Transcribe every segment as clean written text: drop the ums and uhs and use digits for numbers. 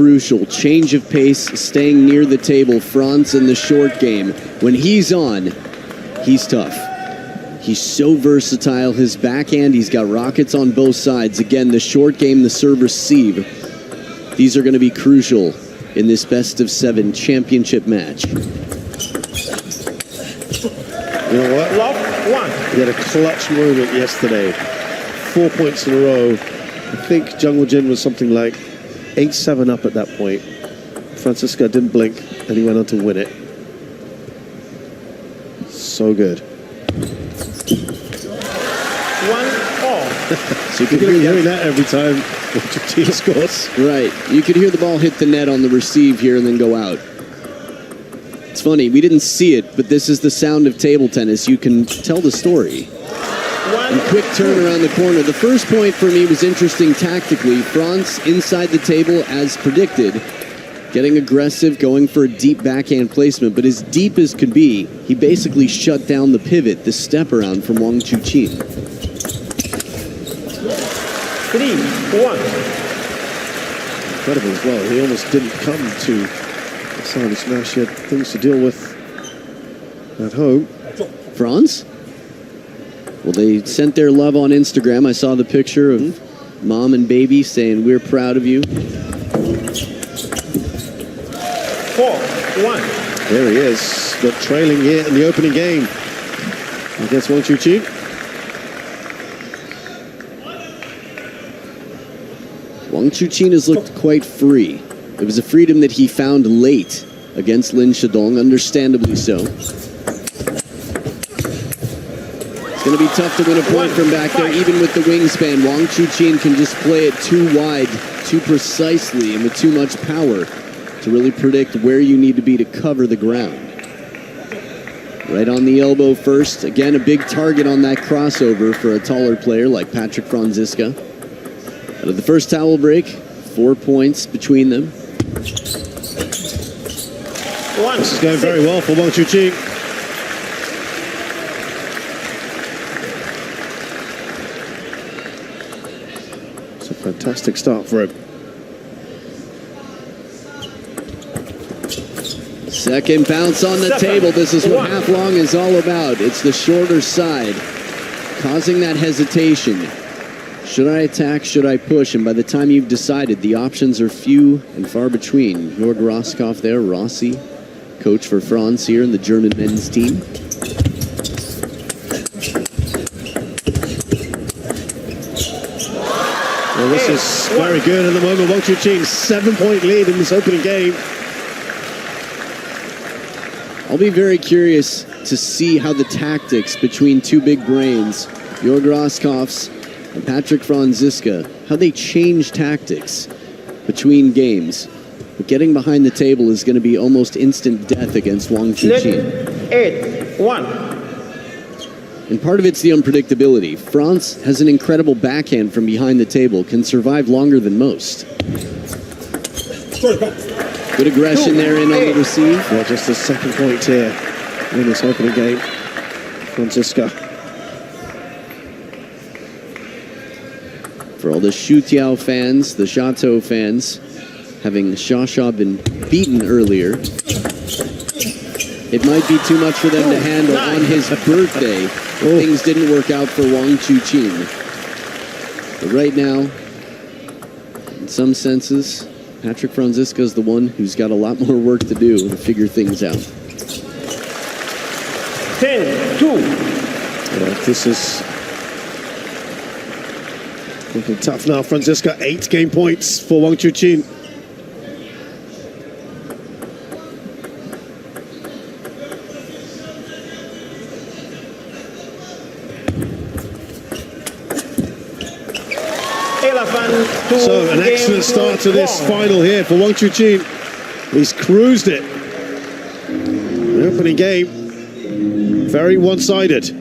crucial. Change of pace, staying near the table. Franz in the short game. When he's on, he's tough. He's so versatile. His backhand, he's got rockets on both sides. Again, the short game, the serve receive. These are going to be crucial in this best-of-7 championship match. You know what? Love one. He had a clutch moment yesterday. 4 points in a row. I think Jung Jin was something like 8-7 up at that point. Franziska didn't blink, and he went on to win it. So good. 1-all. So you could You're hearing that every time your team scores. Right. You could hear the ball hit the net on the receive here and then go out. It's funny, we didn't see it, but this is the sound of table tennis. You can tell the story. And quick turn around the corner. The first point for me was interesting tactically. Franz inside the table as predicted. Getting aggressive, going for a deep backhand placement. But as deep as could be, he basically shut down the pivot, the step around from Wang Chuqin. 3-1. Incredible as well. He almost didn't come to the side of smash. He had things to deal with at home. Franz? Well, they sent their love on Instagram. I saw the picture of mom and baby saying, "We're proud of you." 4-1. There he is, but trailing here in the opening game against Wang Chuqin. Wang Chuqin has looked quite free. It was a freedom that he found late against Lin Shidong, understandably so. It's going to be tough to win a point from back there, even with the wingspan. Wang Chuqin can just play it too wide, too precisely, and with too much power to really predict where you need to be to cover the ground. Right on the elbow first. Again, a big target on that crossover for a taller player like Patrick Franziska. Out of the first towel break, 4 points between them. This is going very well for Wang Chuqin. It's a fantastic start for him. Second bounce on the table. This is what half long is all about. It's the shorter side, causing that hesitation. Should I attack? Should I push? And by the time you've decided, the options are few and far between. Jörg Roskopf there, Rossi, coach for Franz here in the German men's team. Well, this is very good at the moment. Wang Chuqin's 7-point lead in this opening game. I'll be very curious to see how the tactics between two big brains, Jörg Roskopf's and Patrick Franziska, how they change tactics between games. But getting behind the table is going to be almost instant death against Wang Chuqin. 8-1. And part of it's the unpredictability. Franz has an incredible backhand from behind the table, can survive longer than most. Good aggression there in on the receive. Well, just the second point here in this opening game. Franziska. For all the Xu Tiao fans, the Chateau fans, having Xia been beaten earlier, it might be too much for them to handle on his birthday. Things didn't work out for Wang Chuqin. But right now, in some senses, Patrick Franziska is the one who's got a lot more work to do to figure things out. 10-2. Yeah, this is looking tough now. Franziska, 8 game points for Wang Chuqin. So an excellent start to this final here for Wang Chuqin. He's cruised it. The opening game, very one-sided.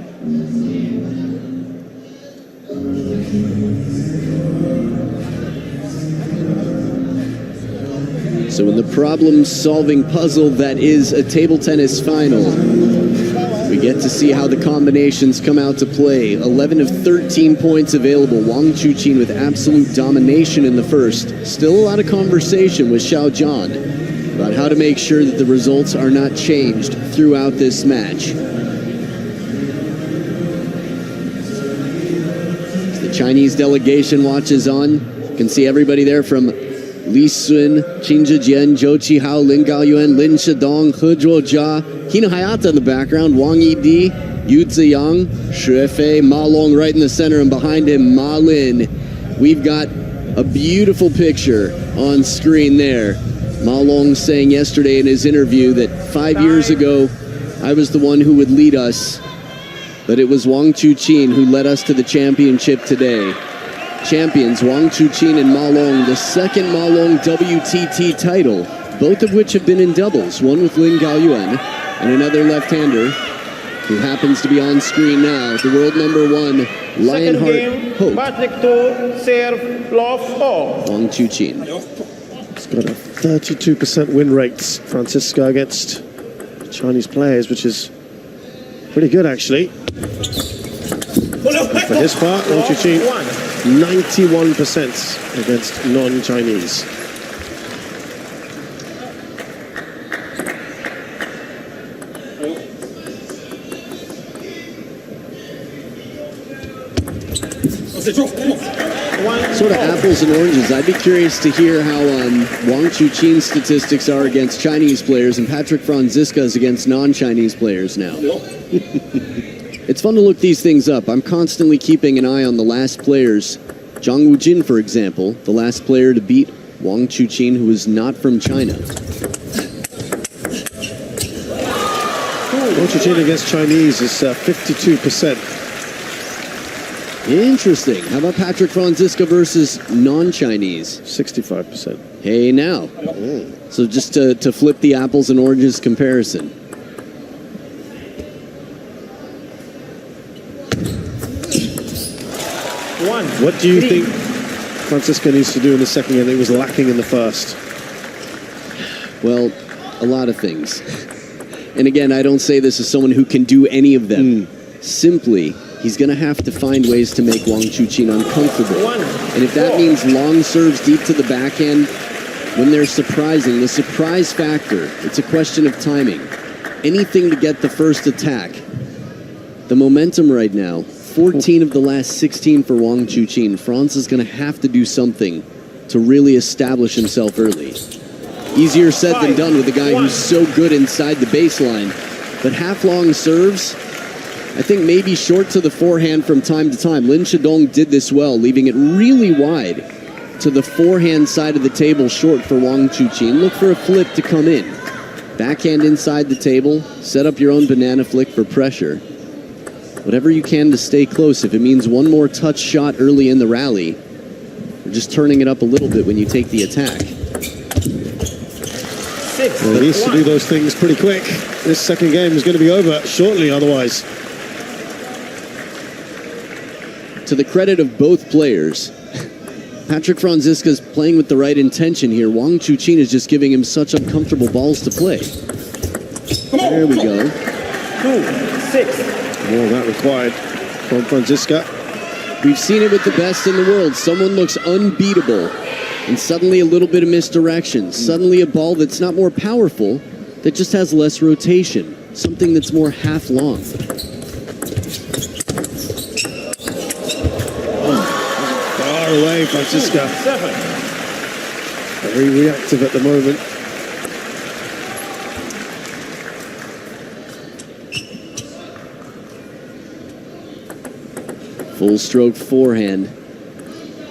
So in the problem-solving puzzle that is a table tennis final, We get to see how the combinations come out to play. 11 of 13 points available. Wang Chuqin with absolute domination in the first. Still a lot of conversation with Xiao Zhan about how to make sure that the results are not changed throughout this match. The Chinese delegation watches on. You can see everybody there from Li Sun, Qin Zhijian, Zhou Qihao, Lin Gaoyuan, Lin Shidong, He Zhuojia, Hina Hayata in the background, Wang Yidi, Yu Ziyang, Xue Fei, Ma Long right in the center, and behind him, Ma Lin. We've got a beautiful picture on screen there. Ma Long saying yesterday in his interview that 5 years ago, I was the one who would lead us, but it was Wang Chuqin who led us to the championship today. Champions Wang Chuqin and Ma Long, the second Ma Long WTT title, both of which have been in doubles, one with Lin Gaoyuan and another left-hander who happens to be on screen now, the world number one, Lionheart Hope. Wang Chuqin. He's got a 32% win rate, Franziska, against Chinese players, which is pretty good, actually. For his part, Wang Chuqin, 91% against non-Chinese. Sort of apples and oranges. I'd be curious to hear how Wang Chuqin's statistics are against Chinese players and Patrick Franziska's against non-Chinese players now. It's fun to look these things up. I'm constantly keeping an eye on the last players. Zhang Wujin, for example, the last player to beat Wang Chuqin, who is not from China. Wang Chuqin against Chinese is 52%. Interesting. How about Patrick Franziska versus non-Chinese? 65%. Hey, now. So just to flip the apples and oranges comparison. What do you think Franziska needs to do in the second game that was lacking in the first? Well, a lot of things. And again, I don't say this as someone who can do any of them. Simply, he's going to have to find ways to make Wang Chuqin uncomfortable. And if that means long serves deep to the backhand, when they're surprising, the surprise factor, it's a question of timing. Anything to get the first attack. The momentum right now, 14 of the last 16 for Wang Chuqin. Franz is going to have to do something to really establish himself early. Easier said than done with a guy who's so good inside the baseline. But half-long serves, I think maybe short to the forehand from time to time. Lin Shidong did this well, leaving it really wide to the forehand side of the table, short for Wang Chuqin. Look for a flip to come in. Backhand inside the table, set up your own banana flick for pressure. Whatever you can to stay close. If it means one more touch shot early in the rally, or just turning it up a little bit when you take the attack. Well, he needs to do those things pretty quick. This second game is going to be over shortly otherwise. To the credit of both players, Patrick Franziska's playing with the right intention here. Wang Chuqin is just giving him such uncomfortable balls to play. There we go. 2-6. More of that required from Franziska. We've seen it with the best in the world. Someone looks unbeatable, and suddenly a little bit of misdirection. Suddenly a ball that's not more powerful, that just has less rotation. Something that's more half-long. Far away, Franziska. 7. Very reactive at the moment. Full stroke forehand.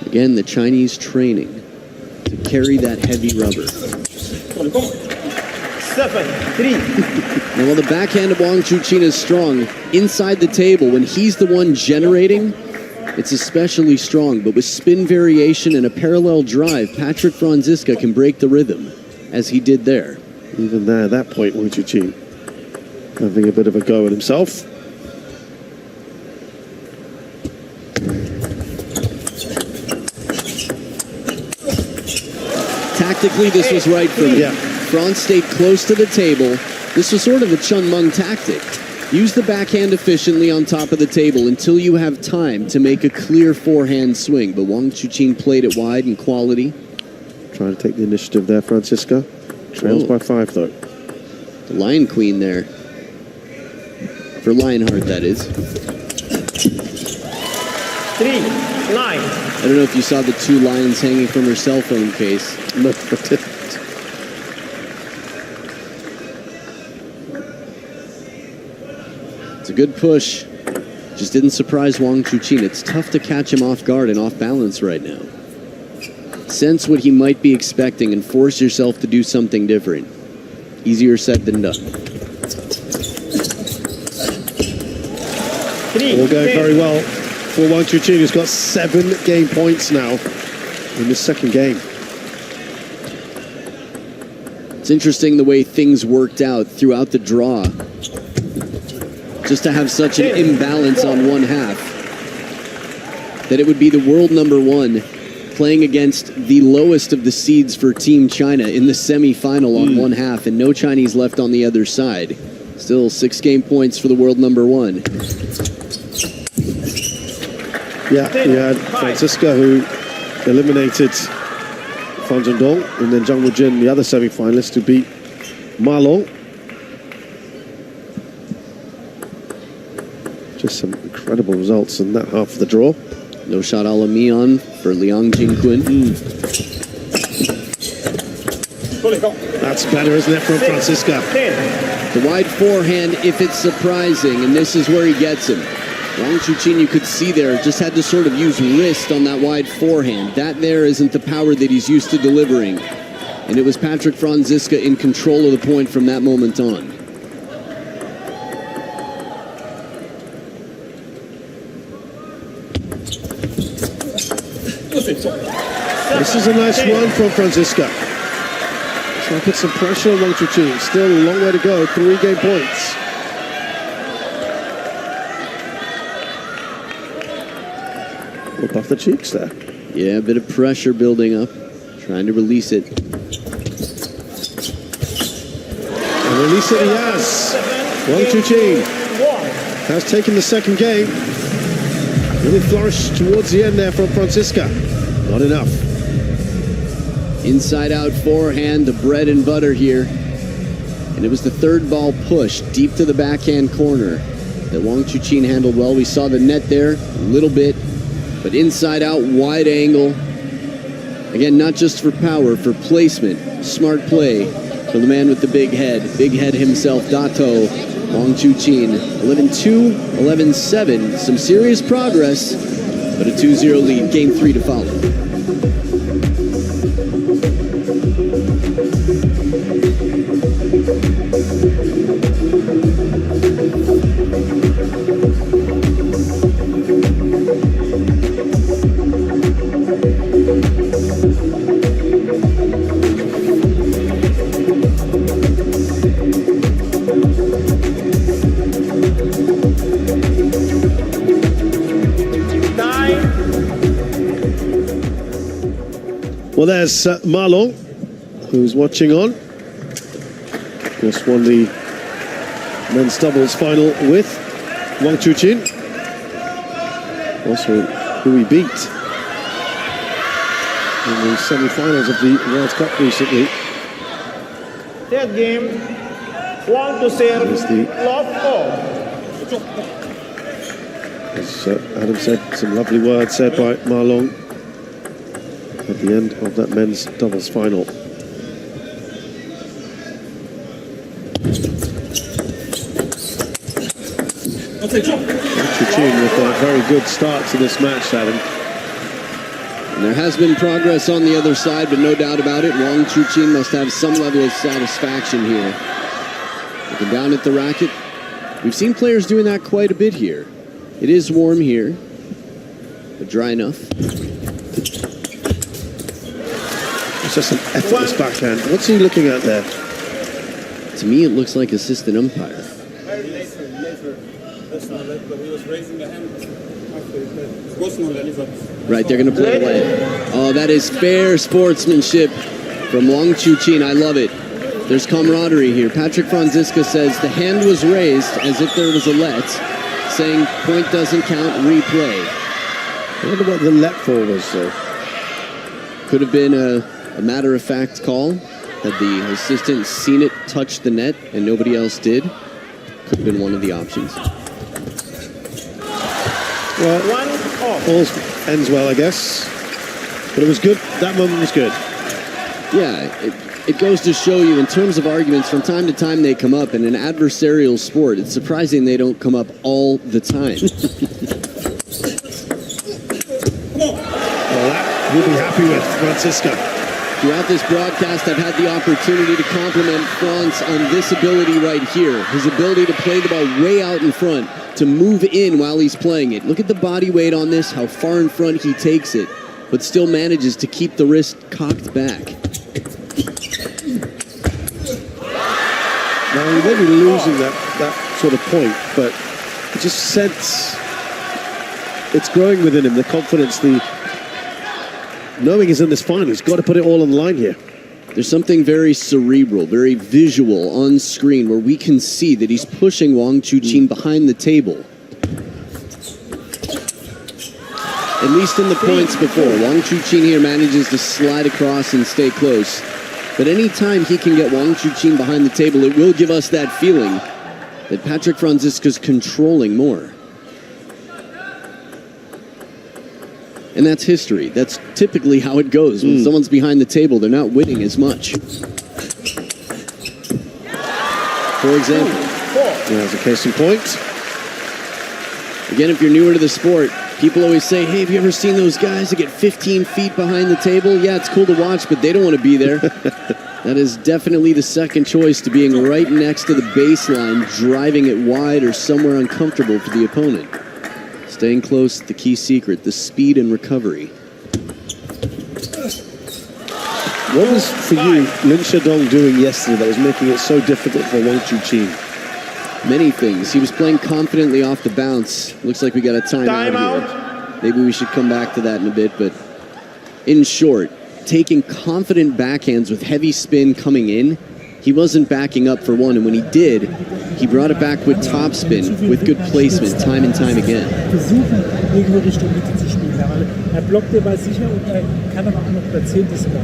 Again, the Chinese training to carry that heavy rubber. 7-3. Now, while the backhand of Wang Chuqin is strong, inside the table, when he's the one generating, it's especially strong. But with spin variation and a parallel drive, Patrick Franziska can break the rhythm, as he did there. Even there, at that point, Wang Chuqin having a bit of a go at himself. Tactically, this was right for me. Yeah. Franz stayed close to the table. This was sort of a Chun Meng tactic. Use the backhand efficiently on top of the table until you have time to make a clear forehand swing. But Wang Chuqin played it wide in quality. Trying to take the initiative there, Franziska. Trails by 5, though. The Lion Queen there. For Lionheart, that is. 3, 9. I don't know if you saw the 2 lions hanging from her cell phone case. No, I didn't. It's a good push. Just didn't surprise Wang Chuqin. It's tough to catch him off guard and off balance right now. Sense what he might be expecting and force yourself to do something different. Easier said than done. 3, All going 10. very well for Wang Chuqin, who's got 7 game points now in the second game. It's interesting the way things worked out throughout the draw. Just to have such an imbalance on one half. That it would be the world number 1 playing against the lowest of the seeds for Team China in the semi-final on one half, and no Chinese left on the other side. Still 6 game points for the world number 1. Yeah, you had Franziska, who eliminated Fan Zhendong, and then Zhang Wujin, the other semi-finalist, who beat Ma Long. Just some incredible results in that half of the draw. No shot a la Mian for Liang Jingquin. That's better, isn't it, from Franziska? 10. The wide forehand, if it's surprising, and this is where he gets him. Wang Chuqin, you could see there, just had to sort of use wrist on that wide forehand. That there isn't the power that he's used to delivering. And it was Patrick Franziska in control of the point from that moment on. This is a nice one from Franziska. Trying to put some pressure on Wang Chuqin. Still a long way to go, 3 game points. Above the cheeks there. Yeah, a bit of pressure building up. Trying to release it. And release it he has. Wang Chuqin has taken the second game. Really flourished towards the end there from Franziska. Not enough. Inside out forehand, the bread and butter here. And it was the third ball push deep to the backhand corner that Wang Chuqin handled well. We saw the net there a little bit, but inside out, wide angle. Again, not just for power, for placement. Smart play for the man with the big head himself, Dato Wang Chuqin. 11-2, 11-7. Some serious progress, but a 2-0 lead. Game 3 to follow. Well, there's Ma Long, who's watching on. Of course, won the men's doubles final with Wang Chuqin. Also, who he beat in the semi-finals of the World Cup recently. Third game, 1-0, love all. As Adam said, some lovely words said by Ma Long at the end of that men's doubles final. Chuqin with a very good start to this match, Adam. And there has been progress on the other side, but no doubt about it, Wang Chuqin must have some level of satisfaction here. Looking down at the racket. We've seen players doing that quite a bit here. It is warm here, but dry enough. It's just an effortless backhand. What's he looking at there? To me, it looks like assistant umpire. Right, they're going to play away. Oh, that is fair sportsmanship from Wang Chuqin. I love it. There's camaraderie here. Patrick Franziska says the hand was raised as if there was a let, saying point doesn't count, replay. I wonder what the let for was, though. Could have been a matter-of-fact call. Had the assistant seen it touch the net and nobody else did. Could have been one of the options. Well, all ends well, I guess. But it was good. That moment was good. Yeah, it goes to show you, in terms of arguments, from time to time they come up. In an adversarial sport, it's surprising they don't come up all the time. Well, that we'll be happy with Franziska. Throughout this broadcast, I've had the opportunity to compliment Franz on this ability right here. His ability to play the ball way out in front, to move in while he's playing it. Look at the body weight on this, how far in front he takes it, but still manages to keep the wrist cocked back. Now, we may be losing that sort of point, but you just sense it's growing within him, the confidence, the knowing he's in this final. He's got to put it all on the line here. There's something very cerebral, very visual on screen where we can see that he's pushing Wang Chuqin behind the table. At least in the points before, Wang Chuqin here manages to slide across and stay close. But anytime he can get Wang Chuqin behind the table, it will give us that feeling that Patrick Franziska's controlling more. And that's history. That's typically how it goes. When someone's behind the table, they're not winning as much. For example. There's a case in point. Again, if you're newer to the sport, people always say, hey, have you ever seen those guys that get 15 feet behind the table? Yeah, it's cool to watch, but they don't want to be there. That is definitely the second choice to being right next to the baseline, driving it wide or somewhere uncomfortable for the opponent. Staying close, the key secret, the speed and recovery. What was, for you, Lin Shedong doing yesterday that was making it so difficult for Wang Chuqin? Many things. He was playing confidently off the bounce. Looks like we got a timeout here. Maybe we should come back to that in a bit, but in short, taking confident backhands with heavy spin coming in, he wasn't backing up for one, and when he did, he brought it back with top spin, with good placement, time and time again. Versuchen, irgendwo Richtung Mitte zu spielen, weil er blockt den Ball sicher und er kann aber auch noch platzieren, das Ball.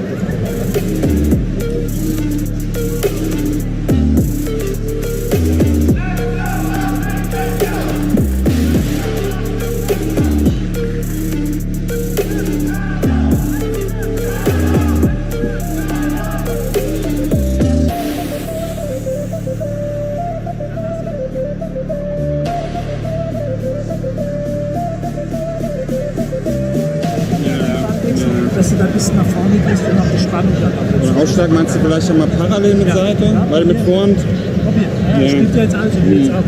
Dass du da ein bisschen nach vorne gehst und auch die Spannung dann noch. Oder Aufschlag meinst du vielleicht schon mal parallel mit Seite? Ja. Weil mit Vorhand. Probier. Ja, spielt ja jetzt alles und jetzt auch.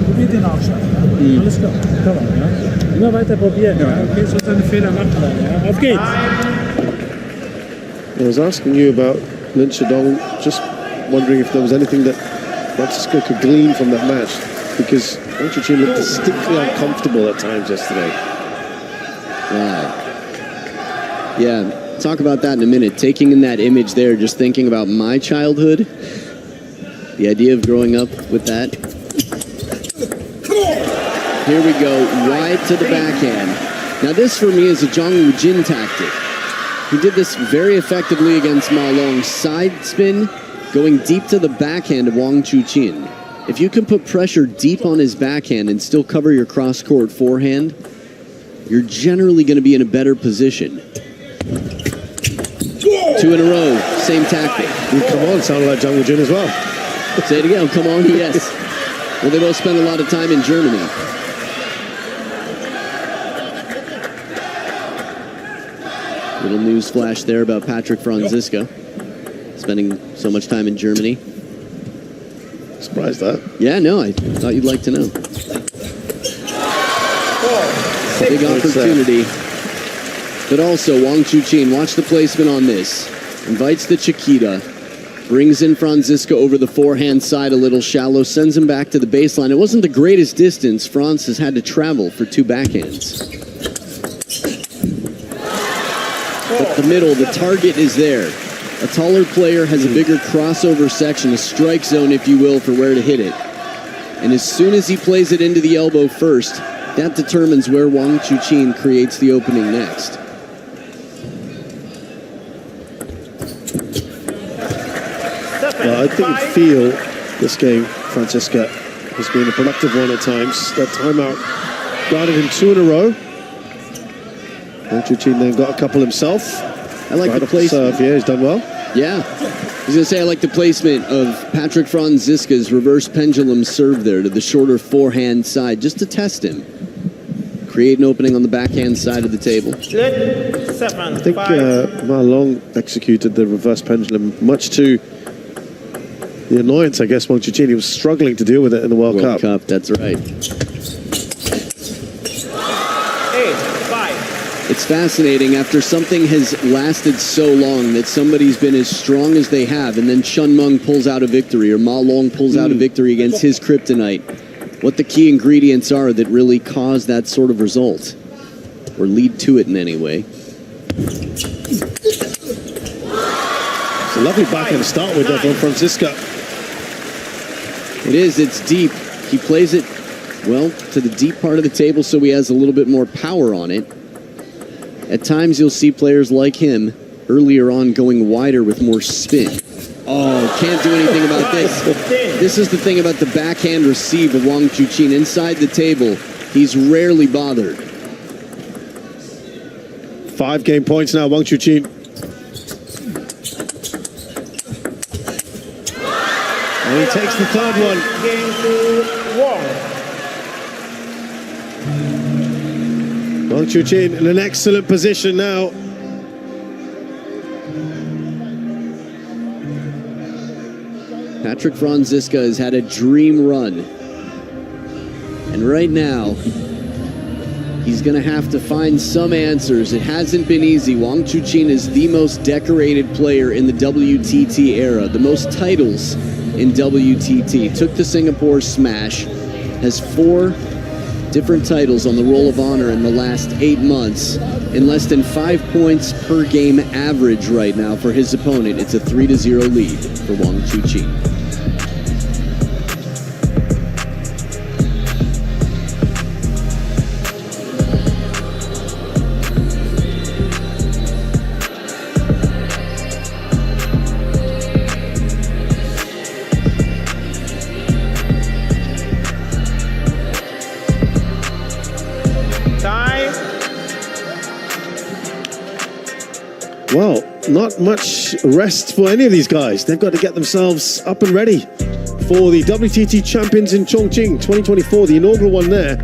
Probier den Aufschlag. Ja. Alles klar. Komm mal, ja. Immer weiter probieren. Ja. Okay, so seine Fehler macht man. Ja. Auf geht's. I was asking you about Lin Shedong, just wondering if there was anything that Franziska could glean from that match, because Wang Chuqin looked distinctly uncomfortable at times yesterday. Wow. Yeah, talk about that in a minute. Taking in that image there, just thinking about my childhood, the idea of growing up with that. Here we go, wide to the backhand. Now this for me is a Zhang Wujin tactic. He did this very effectively against Ma Long. Side spin, going deep to the backhand of Wang Chuqin. If you can put pressure deep on his backhand and still cover your cross-court forehand, you're generally going to be in a better position. Two in a row, same tactic. Come on, sounded like Zhang Wujin as well. Say it again, come on, yes. Well, they both spent a lot of time in Germany. Little news flash there about Patrick Franziska spending so much time in Germany. Surprised that. Yeah, no, I thought you'd like to know. Big opportunity. But also, Wang Chuqin, watch the placement on this. Invites the Chiquita. Brings in Franziska over the forehand side a little shallow. Sends him back to the baseline. It wasn't the greatest distance Franz has had to travel for two backhands. But the middle, the target is there. A taller player has a bigger crossover section, a strike zone, if you will, for where to hit it. And as soon as he plays it into the elbow first, that determines where Wang Chuqin creates the opening next. Well, I think you feel this game, Franziska, has been a productive one at times. That timeout guarded him 2 in a row. Wang Chuqin then got a couple himself. I like the placement. Yeah, he's done well. Yeah. I was going to say, I like the placement of Patrick Franziska's reverse pendulum serve there to the shorter forehand side, just to test him. Create an opening on the backhand side of the table. I think Ma Long executed the reverse pendulum, much to the annoyance, I guess, Wang Chuqin was struggling to deal with it in the World Cup. That's right. 8-5. It's fascinating, after something has lasted so long, that somebody's been as strong as they have, and then Chun Meng pulls out a victory, or Ma Long pulls out a victory against his kryptonite. What the key ingredients are that really cause that sort of result, or lead to it in any way. It's a lovely backhand start with that from Franziska. It is, it's deep. He plays it, well, to the deep part of the table so he has a little bit more power on it. At times you'll see players like him earlier on going wider with more spin. Oh, can't do anything about this. This is the thing about the backhand receive of Wang Chuqin. Inside the table, he's rarely bothered. 5 game points now, Wang Chuqin. And he takes the third one. Game to Wang. Wang Chuqin in an excellent position now. Patrick Franziska has had a dream run. And right now, he's going to have to find some answers. It hasn't been easy. Wang Chuqin is the most decorated player in the WTT era, the most titles in WTT. Took the Singapore Smash, has 4 different titles on the Roll of Honor in the last 8 months, in less than 5 points per game average right now for his opponent. It's a 3-0 lead for Wang Chuqin. Well, not much rest for any of these guys. They've got to get themselves up and ready for the WTT Champions in Chongqing 2024, the inaugural one there.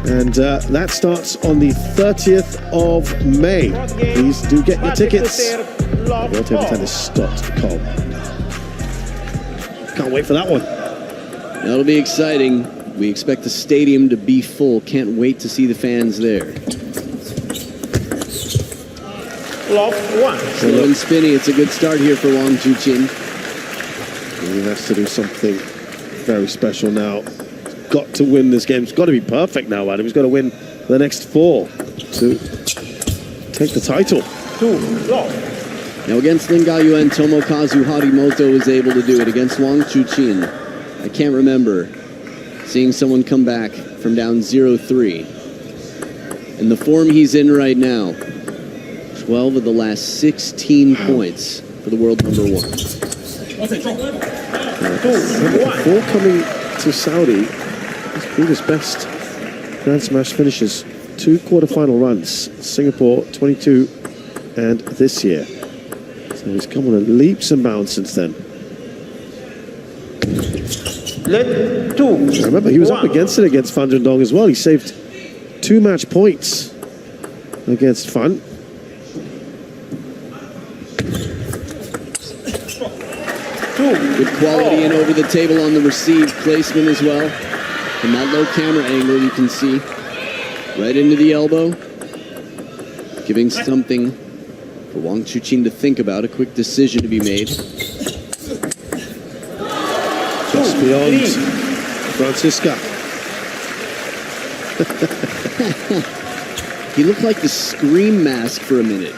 And that starts on the 30th of May. Please do get your tickets. WorldTableTennis.com. Can't wait for that one. That'll be exciting. We expect the stadium to be full. Can't wait to see the fans there. Love 1. Slow and spinny. It's a good start here for Wang Chuqin. He has to do something very special now. He's got to win this game. It's got to be perfect now, Adam. He's got to win the next 4 to take the title. 2 love. Now against Lin Gaoyuan, Tomokazu Harimoto was able to do it. Against Wang Chuqin, I can't remember seeing someone come back from down 0-3. And the form he's in right now, 12 of the last 16 points for the world number 1. Before coming to Saudi, he's been his best Grand Smash finishes. 2 quarterfinal runs, Singapore 22 and this year. So he's come on leaps and bounds since then. Let 2. Remember, he was up against it against Fan Zhendong as well. He saved 2 match points against Fan. Good quality and over the table on the receive placement as well. From that low camera angle, you can see right into the elbow, giving something for Wang Chuqin to think about, a quick decision to be made. Just beyond Franziska. He looked like the Scream mask for a minute.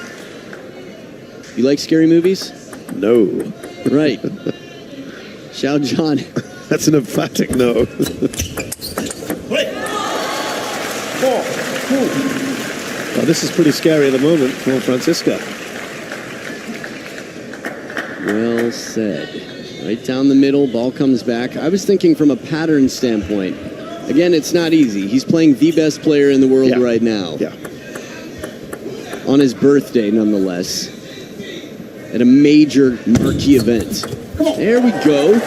You like scary movies? No. Right. Xiao Zhan. That's an emphatic no. 4, 2. Well, this is pretty scary at the moment for Franziska. Well said. Right down the middle, ball comes back. I was thinking from a pattern standpoint. Again, it's not easy. He's playing the best player in the world right now. Yeah. On his birthday, nonetheless. At a major marquee event. There we go.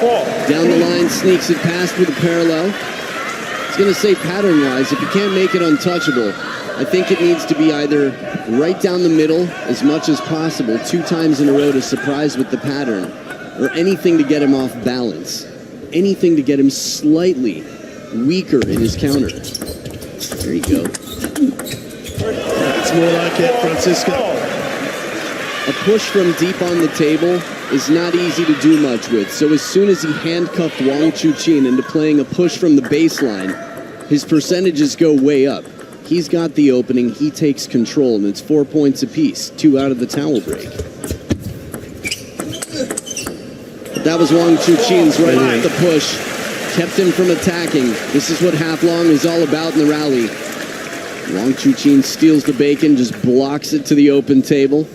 Down the line, sneaks it past with a parallel. I was going to say pattern-wise, if you can't make it untouchable, I think it needs to be either right down the middle as much as possible, 2 times in a row to surprise with the pattern, or anything to get him off balance. Anything to get him slightly weaker in his counter. There you go. That's more like it, Franziska. A push from deep on the table is not easy to do much with, so as soon as he handcuffed Wang Chuqin into playing a push from the baseline, his percentages go way up. He's got the opening, he takes control, and it's 4 points apiece, 2 out of the towel break. But that was Wang Chuqin's right off the push. Kept him from attacking. This is what half long is all about in the rally. Wang Chuqin steals the bacon, just blocks it to the open table.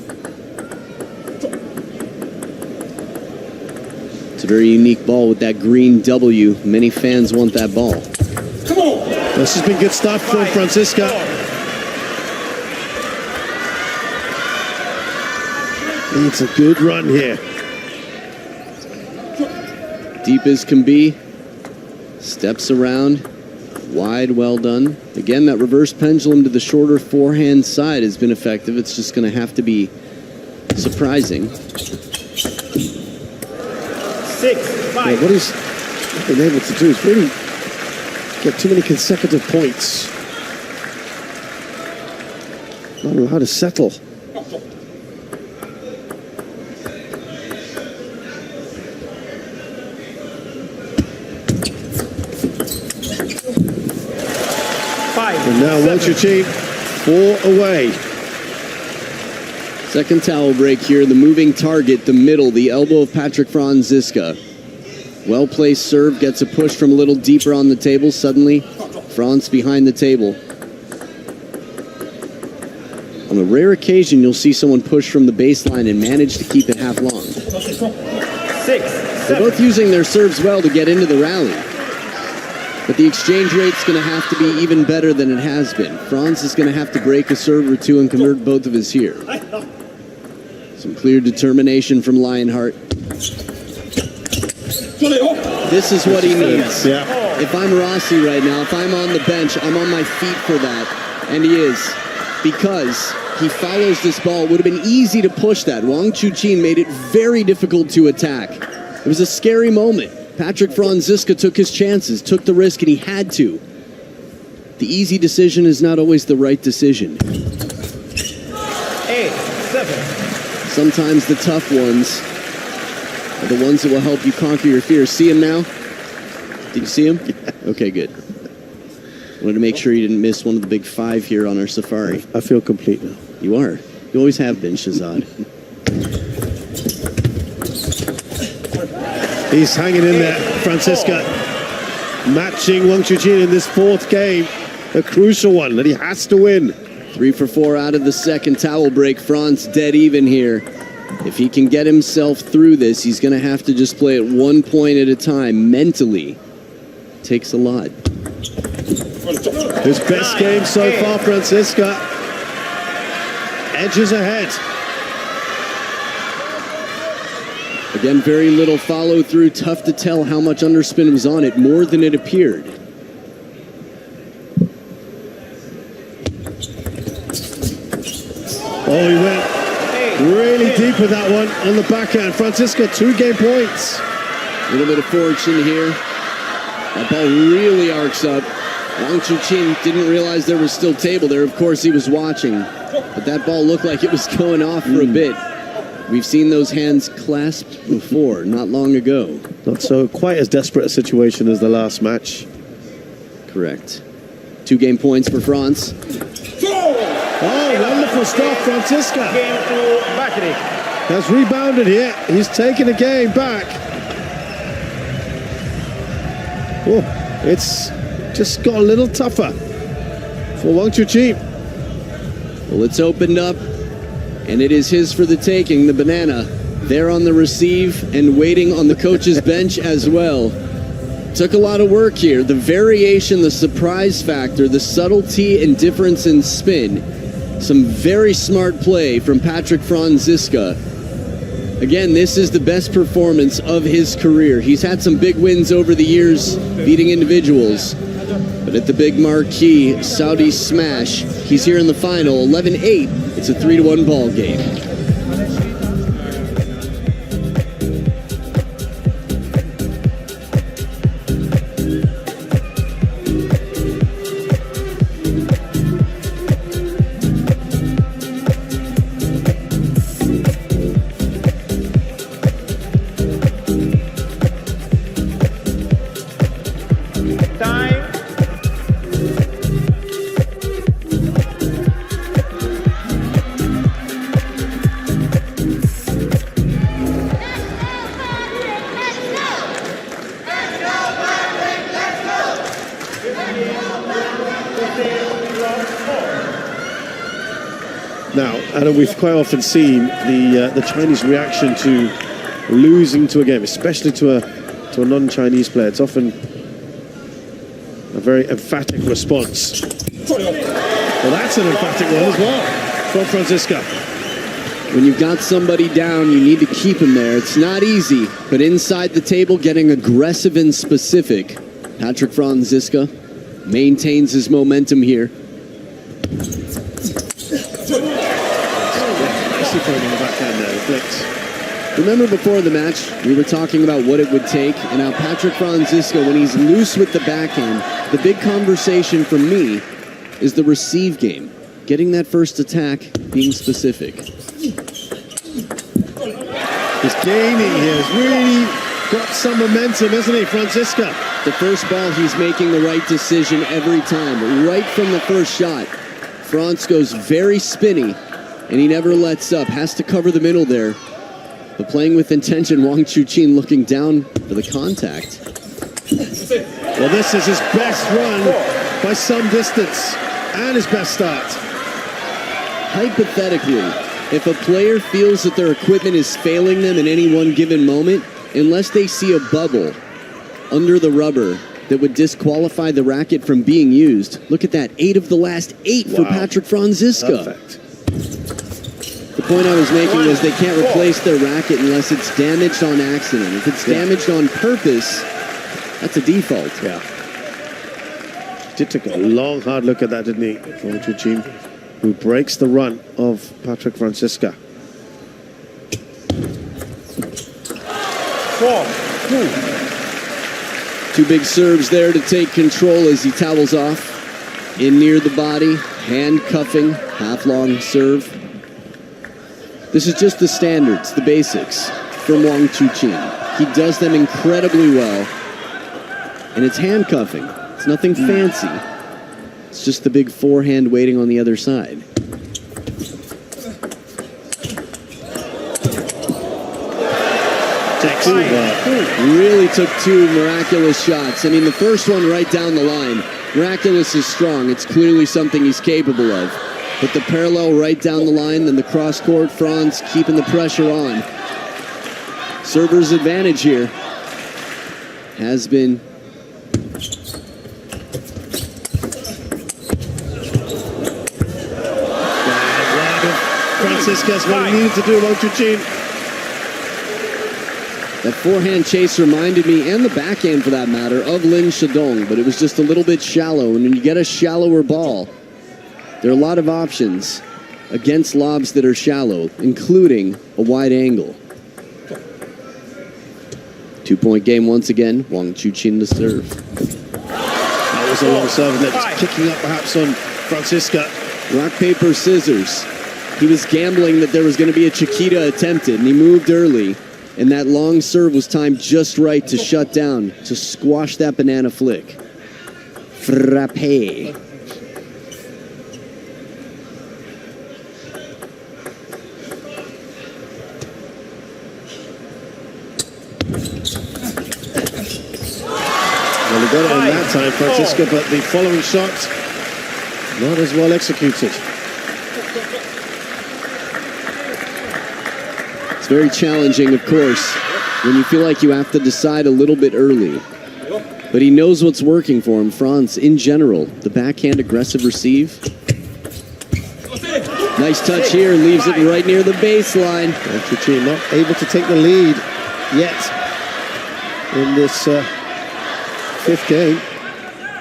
It's a very unique ball with that green W. Many fans want that ball. This has been good stuff from Franziska. It's a good run here. Deep as can be. Steps around. Wide, well done. Again, that reverse pendulum to the shorter forehand side has been effective. It's just going to have to be surprising. 6, 5. Yeah, what he's been able to do is really get too many consecutive points. Not know how to settle. And now Wang Chuqin 4 away. Second towel break here. The moving target, the middle, the elbow of Patrick Franziska. Well-placed serve, gets a push from a little deeper on the table. Suddenly, Franz behind the table. On a rare occasion, you'll see someone push from the baseline and manage to keep it half long. 6, 7. They're both using their serves well to get into the rally. But the exchange rate's going to have to be even better than it has been. Franz is going to have to break a serve or 2 and convert both of his here. Some clear determination from Lionheart. This is what he needs. Yeah. If I'm Rossi right now, if I'm on the bench, I'm on my feet for that. And he is. Because he follows this ball. It would have been easy to push that. Wang Chuqin made it very difficult to attack. It was a scary moment. Patrick Franziska took his chances, took the risk, and he had to. The easy decision is not always the right decision. 8, 7. Sometimes the tough ones are the ones that will help you conquer your fears. See him now? Did you see him? Okay, good. Wanted to make sure you didn't miss one of the big 5 here on our safari. I feel complete now. You are. You always have been, Shahzad. He's hanging in there, Franziska. Matching Wang Chuqin in this 4th game. A crucial one that he has to win. 3 for 4 out of the second towel break. Franz dead even here. If he can get himself through this, he's going to have to just play it 1 point at a time. Mentally, takes a lot. His best game so far, Franziska. Edges ahead. Again, very little follow-through. Tough to tell how much underspin was on it. More than it appeared. Oh, he went really deep with that one on the backhand. Franziska, 2 game points. A little bit of fortune here. That ball really arcs up. Wang Chuqin didn't realize there was still table there. Of course, he was watching. But that ball looked like it was going off for a bit. We've seen those hands clasped before, not long ago. Not so quite as desperate a situation as the last match. Correct. 2 game points for Franz. Oh, wonderful stuff, Franziska. Game to Bakri. has rebounded here. He's taken the game back. Oh, it's just got a little tougher for Wang Chuqin. Well, it's opened up, and it is his for the taking. The banana there on the receive and waiting on the coach's bench as well. Took a lot of work here. The variation, the surprise factor, the subtlety and difference in spin. Some very smart play from Patrick Franziska. Again, this is the best performance of his career. He's had some big wins over the years, beating individuals. But at the big marquee Saudi Smash, he's here in the final, 11-8. It's a 3-1 ball game. Time. Now, Adam, we've quite often seen the Chinese reaction to losing to a game, especially to a non-Chinese player. It's often a very emphatic response. Well, that's an emphatic one as well from Franziska. When you've got somebody down, you need to keep him there. It's not easy, but inside the table, getting aggressive and specific. Patrick Franziska maintains his momentum here. Nicely played on the backhand there, flicks. Remember before the match, we were talking about what it would take, and how Patrick Franziska, when he's loose with the backhand, the big conversation for me is the receive game. Getting that first attack, being specific. He's gaining here. He's really got some momentum, hasn't he, Franziska? The first ball, he's making the right decision every time. Right from the first shot, Franz goes very spinny, and he never lets up. Has to cover the middle there. But playing with intention, Wang Chuqin looking down for the contact. Well, this is his best run by some distance, and his best start. Hypothetically, if a player feels that their equipment is failing them in any one given moment, unless they see a bubble under the rubber that would disqualify the racket from being used. Look at that, 8 of the last 8 for Patrick Franziska. Perfect. The point I was making was they can't replace their racket unless it's damaged on accident. If it's damaged on purpose, that's a default. Yeah. Did take a long, hard look at that, didn't he? Wang Chuqin, who breaks the run of Patrick Franziska. 4-2. 2 big serves there to take control as he towels off. In near the body, handcuffing, half-long serve. This is just the standards, the basics from Wang Chuqin. He does them incredibly well. And it's handcuffing. It's nothing fancy. It's just the big forehand waiting on the other side. Really took 2 miraculous shots. I mean, the first one right down the line. Miraculous is strong. It's clearly something he's capable of. But the parallel right down the line, then the cross-court, Franz keeping the pressure on. Server's advantage here has been... Franziska's what he needed to do, Wang Chuqin. That forehand chase reminded me, and the backhand for that matter, of Lin Shadong, but it was just a little bit shallow. And when you get a shallower ball, there are a lot of options against lobs that are shallow, including a wide angle. 2-point game once again. Wang Chuqin to serve. That was a long serve, and it was kicking up perhaps on Franziska. Rock, paper, scissors. He was gambling that there was going to be a Chiquita attempted, and he moved early. And that long serve was timed just right to shut down, to squash that banana flick. Frappe. Well, he got it in that time, Franziska, but the following shot, not as well executed. It's very challenging, of course, when you feel like you have to decide a little bit early. But he knows what's working for him. Franz, in general, the backhand aggressive receive. Nice touch here, leaves it right near the baseline. Wang Chuqin not able to take the lead yet in this fifth game.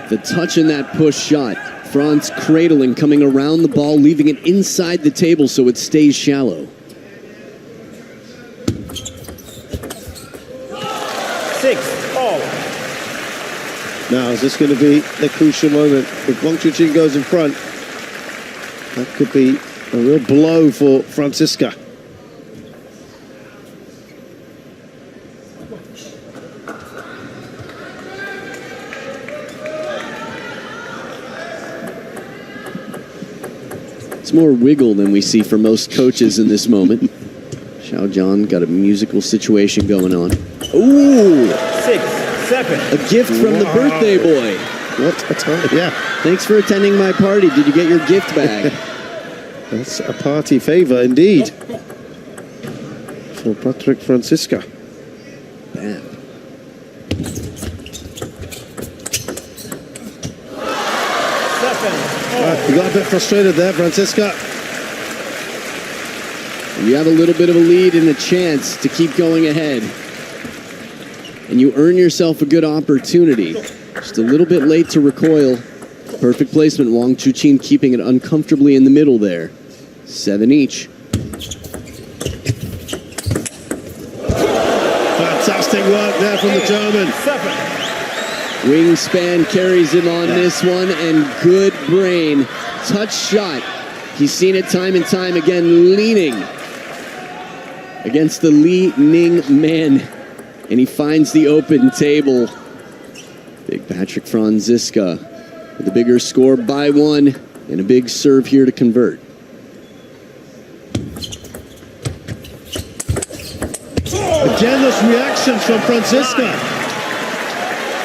The touch in that push shot. Franz cradling, coming around the ball, leaving it inside the table so it stays shallow. 6-all. Now, is this going to be the crucial moment? If Wang Chuqin goes in front, that could be a real blow for Franziska. It's more wiggle than we see for most coaches in this moment. Xiaojian got a musical situation going on. Ooh! 6-7. A gift from the birthday boy. What a time. Yeah, Thanks for attending my party. Did you get your gift bag? that's a party favor indeed for Patrick Franziska. Bam. You got a bit frustrated there, Franziska. You have a little bit of a lead and a chance to keep going ahead. And you earn yourself a good opportunity. Just a little bit late to recoil. Perfect placement. Wang Chuqin keeping it uncomfortably in the middle there. 7 each. Fantastic work there from the German. 7. Wingspan carries him on this one, and good brain. Touch shot. He's seen it time and time again, leaning against the Li Ning man. And he finds the open table. Big Patrick Franziska with a bigger score by 1 and a big serve here to convert. Again, those reactions from Franziska.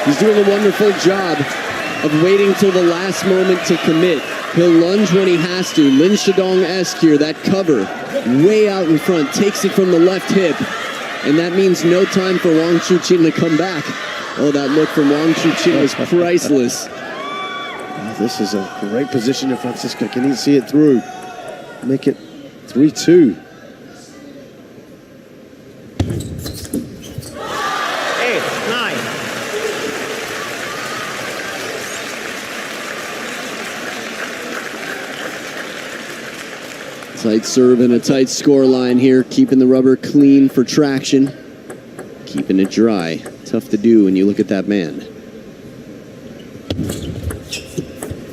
He's doing a wonderful job of waiting till the last moment to commit. He'll lunge when he has to. Lin Shidong-esque here, that cover way out in front, takes it from the left hip. And that means no time for Wang Chuqin to come back. Oh, that look from Wang Chuqin was priceless. Oh, this is a great position of Franziska. Can he see it through? Make it 3-2. 8-9. Tight serve and a tight score line here, keeping the rubber clean for traction, keeping it dry. Tough to do when you look at that man.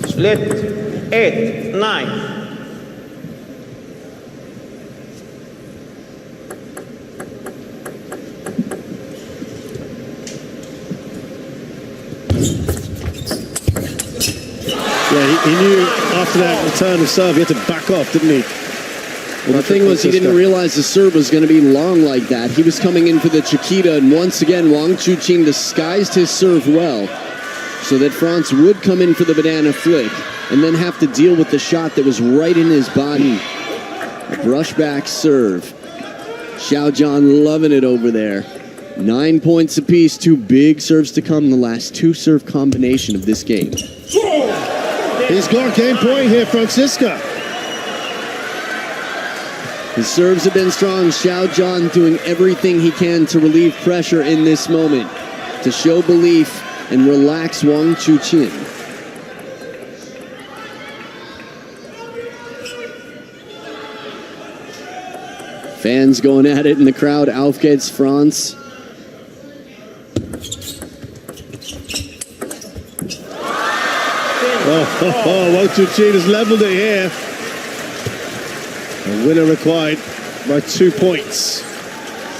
Split. 8-9. Yeah, he knew after that return of serve, he had to back off, didn't he? Well, the thing was, he didn't realize the serve was going to be long like that. He was coming in for the Chiquita, and once again, Wang Chuqin disguised his serve well so that Franz would come in for the banana flick and then have to deal with the shot that was right in his body. A brushback serve. Xiaojian loving it over there. 9 points apiece, 2 big serves to come, the last 2 serve combination of this game. He's got game point here, Franziska. His serves have been strong. Xiaojian doing everything he can to relieve pressure in this moment, to show belief and relax Wang Chuqin. Fans going at it in the crowd. Auf geht's, Franz. Wang Chuqin has leveled it here. A winner required by 2 points.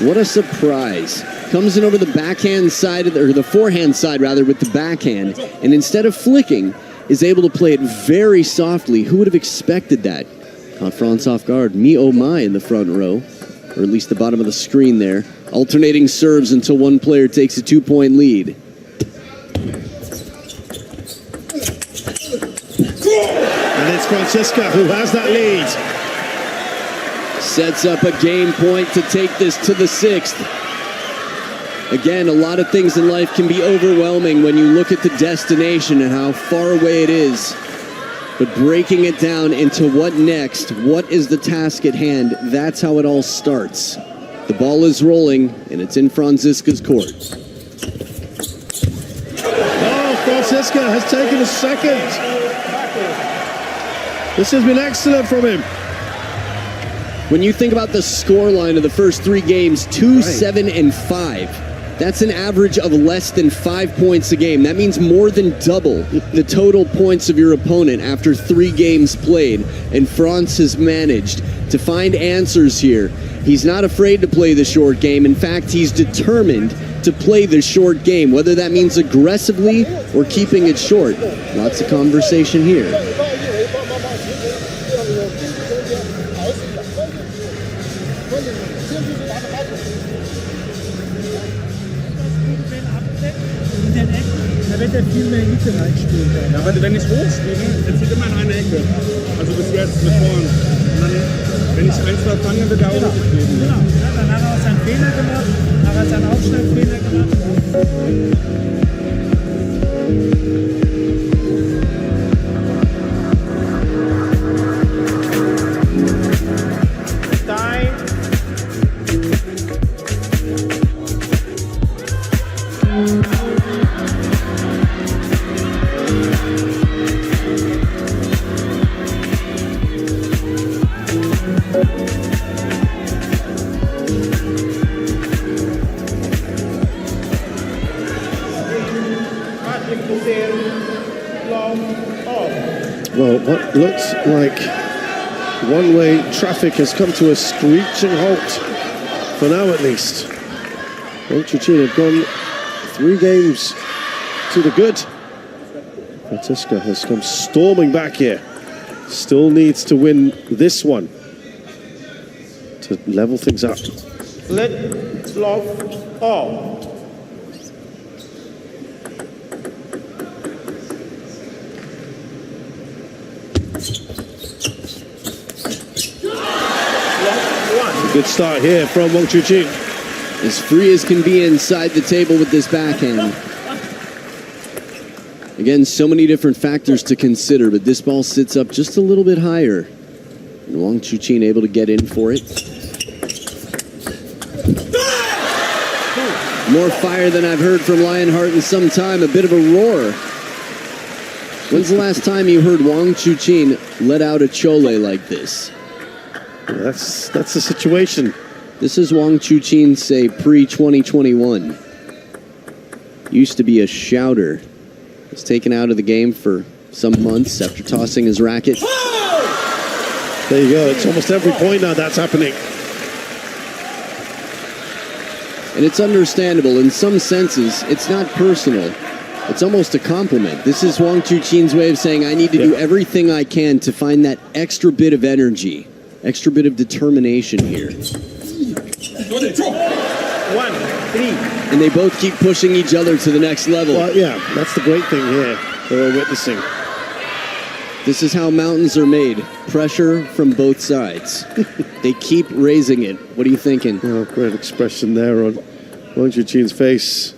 What a surprise. Comes in over the backhand side, or the forehand side rather, with the backhand, and instead of flicking, is able to play it very softly. Who would have expected that? Caught Franz off guard. Me oh my in the front row, or at least the bottom of the screen there. Alternating serves until one player takes a 2-point lead. And it's Franziska who has that lead. Sets up a game point to take this to the 6th. Again, a lot of things in life can be overwhelming when you look at the destination and how far away it is. But breaking it down into what next, what is the task at hand, that's how it all starts. The ball is rolling, and it's in Franziska's court. Oh, Franziska has taken a second. This has been excellent from him. When you think about the scoreline of the first 3 games, 2, 7, and 5, that's an average of less than 5 points a game. That means more than double the total points of your opponent after 3 games played. And Franz has managed to find answers here. He's not afraid to play the short game. In fact, he's determined to play the short game, whether that means aggressively or keeping it short. Lots of conversation here. Da wird er viel mehr Hüte reinspielen. Ja, aber wenn ich hochspiele, er zieht immer in eine Ecke. Also bis jetzt mit vorn. Und dann, wenn ich 1, 2 fange, wird er auch hochspielen. Genau. Ja, dann hat er auch seinen Fehler gemacht, hat er seinen Aufstellfehler gemacht. Well, what looks like one-way traffic has come to a screeching halt, for now at least. Wang Chuqin have gone 3 games to the good. Franziska has come storming back here. Still needs to win this one to level things up. Split, love, all. Good start here from Wang Chuqin. As free as can be inside the table with this backhand. Again, so many different factors to consider, but this ball sits up just a little bit higher. And Wang Chuqin able to get in for it. More fire than I've heard from Lionheart in some time. A bit of a roar. When's the last time you heard Wang Chuqin let out a chole like this? That's the situation. This is Wang Chuqin, say, pre-2021. Used to be a shouter. Was taken out of the game for some months after tossing his racket. There you go. It's almost every point now that's happening. And it's understandable. In some senses, it's not personal. It's almost a compliment. This is Wang Chuqin's way of saying, I need to do everything I can to find that extra bit of energy. Extra bit of determination here. 1, 3. And they both keep pushing each other to the next level. Well, yeah, that's the great thing here that we're witnessing. This is how mountains are made. Pressure from both sides. They keep raising it. What are you thinking? Oh, great expression there on Wang Chuqin's face.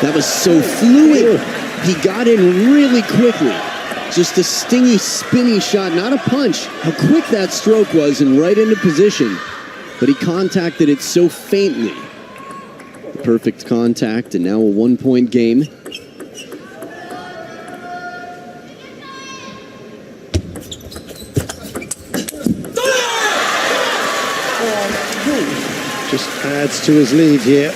That was so fluid. He got in really quickly. Just a stingy, spinny shot, not a punch. How quick that stroke was and right into position. But he contacted it so faintly. Perfect contact and now a 1-point game. Just adds to his lead here.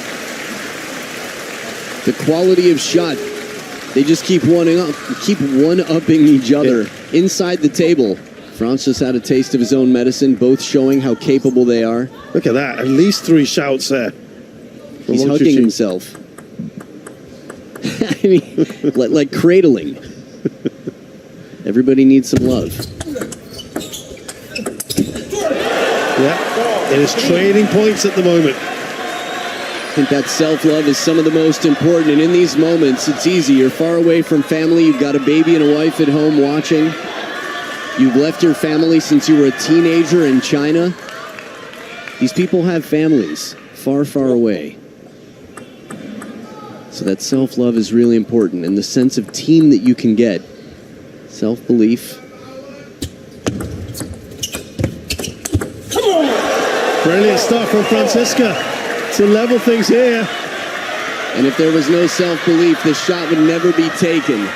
The quality of shot. They just keep one-upping each other inside the table. Franz just had a taste of his own medicine, both showing how capable they are. Look at that, at least 3 shouts there. He's hugging himself. I mean, like cradling. Everybody needs some love. Yeah, it is trading points at the moment. I think that self-love is some of the most important, and in these moments, it's easy. You're far away from family. You've got a baby and a wife at home watching. You've left your family since you were a teenager in China. These people have families far, far away. So that self-love is really important, and the sense of team that you can get. Self-belief. Brilliant stuff from Franziska to level things here. And if there was no self-belief, this shot would never be taken.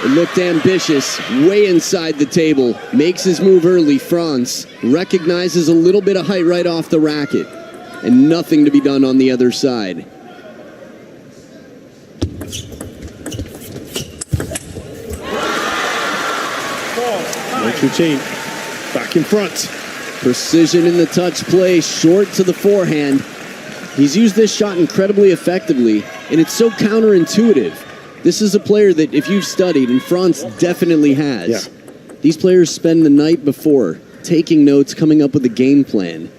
It looked ambitious, way inside the table. Makes his move early. Franz recognizes a little bit of height right off the racket. And nothing to be done on the other side. Wang Chuqin back in front. Precision in the touch play, short to the forehand. He's used this shot incredibly effectively, and it's so counterintuitive. This is a player that, if you've studied, and Franz definitely has, these players spend the night before taking notes, coming up with a game plan.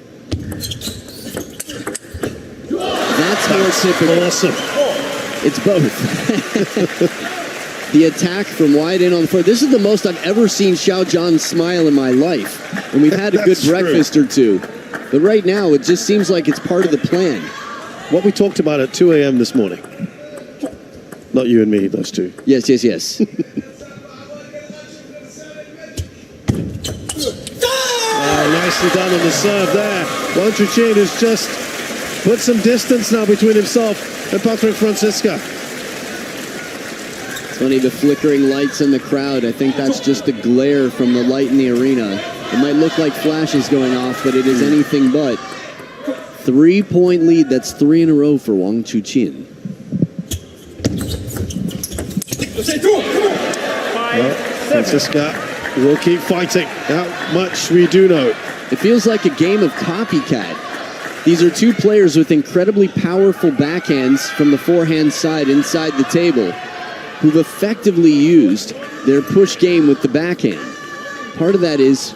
That's more typical. Awesome. It's both. The attack from wide in on the floor. This is the most I've ever seen Xiao Zhan smile in my life. And we've had a good breakfast or two. But right now, it just seems like it's part of the plan. What we talked about at 2 a.m. this morning. Not you and me, those two. Yes, yes, yes. Nicely done on the serve there. Wang Chuqin has just put some distance now between himself and Patrick Franziska. It's funny, the flickering lights in the crowd. I think that's just the glare from the light in the arena. It might look like flashes going off, but it is anything but. 3-point lead. That's 3 in a row for Wang Chuqin. Well, Franziska will keep fighting. How much we do know. It feels like a game of copycat. These are two players with incredibly powerful backhands from the forehand side inside the table, who've effectively used their push game with the backhand. Part of that is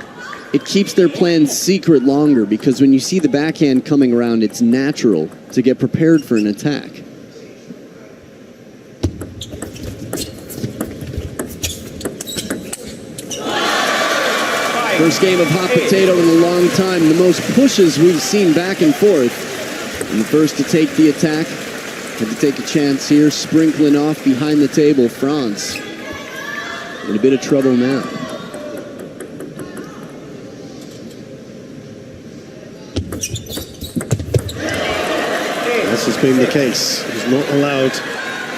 it keeps their plans secret longer, because when you see the backhand coming around, it's natural to get prepared for an attack. First game of hot potato in a long time. The most pushes we've seen back and forth. And the first to take the attack. Had to take a chance here, sprinkling off behind the table. Franz in a bit of trouble now. This has been the case. He's not allowed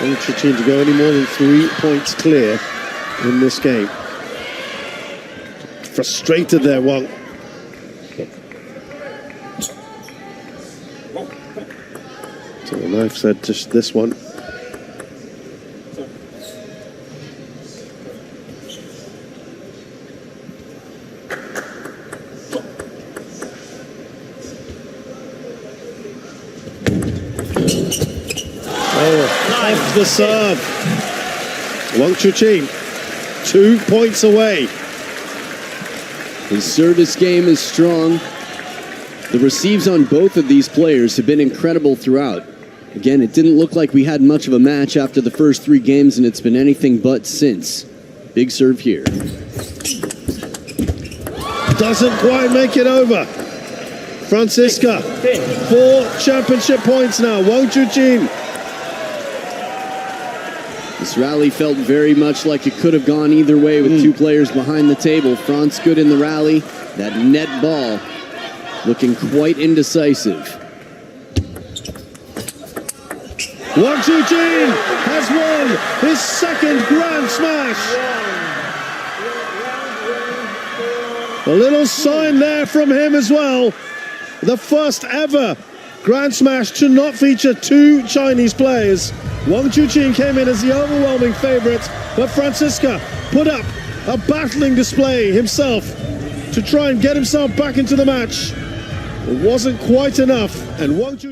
Wang Chuqin to go any more than 3 points clear in this game. Frustrated there, Wang. So the knife said just this one. Oh, off the serve. Wang Chuqin, 2 points away. His service game is strong. The receives on both of these players have been incredible throughout. Again, it didn't look like we had much of a match after the first 3 games, and it's been anything but since. Big serve here. Doesn't quite make it over. Franziska, 4 championship points now. Wang Chuqin. This rally felt very much like it could have gone either way with 2 players behind the table. Franz good in the rally. That net ball looking quite indecisive. Wang Chuqin has won his 2nd Grand Smash. A little sign there from him as well. The first ever Grand Smash to not feature 2 Chinese players. Wang Chuqin came in as the overwhelming favorite, but Franziska put up a battling display himself to try and get himself back into the match. It wasn't quite enough, and Wang Chuqin